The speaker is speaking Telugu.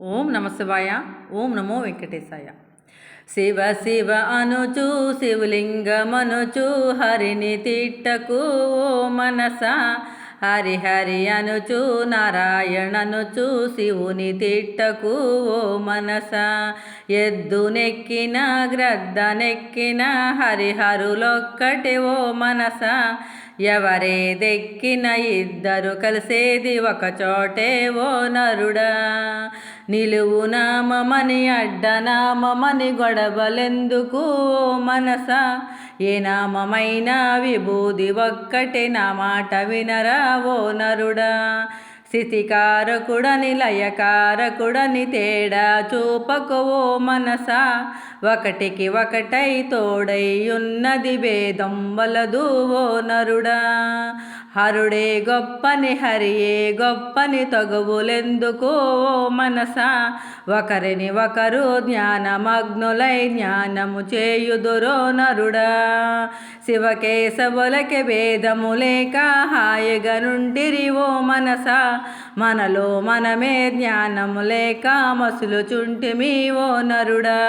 ఓం నమ శివాయ. ఓం నమో వెంకటేశాయ. శివ శివ అనుచు శివలింగమనుచు హరిని తిట్టకు ఓ మనస. హరి హరి అనుచు నారాయణనుచు శివుని తిట్టకు ఓ మనస. ఎద్దునెక్కిన గ్రద్దనెక్కిన హరిహరులొక్కటి ఓ మనస. ఎవరేదెక్కిన ఇద్దరు కలిసేది ఒకచోటే ఓ నరుడా. నిలువునామమని అడ్డనామమని గొడవలెందుకు ఓ మనస. ఏ నామమైనా విభూది ఒక్కటే, నా మాట వినరా ఓ నరుడా. స్థితికారకుడని లయకారకుడని తేడా చూపకు ఓ మనస. ఒకటికి ఒకటై తోడై ఉన్నది భేదం వలదు ఓ నరుడా. హరుడే గొప్పని హరియే గొప్పని తగువులెందుకు ఓ మనస. ఒకరిని ఒకరు జ్ఞానమగ్నులై జ్ఞానము చేయుదురో నరుడా. శివకేశవులకి భేదము లేక హాయిగా నుండిరి ఓ మనస. మనలో మనమే జ్ఞానము లేక మసులుచుంటిమి ఓ నరుడా.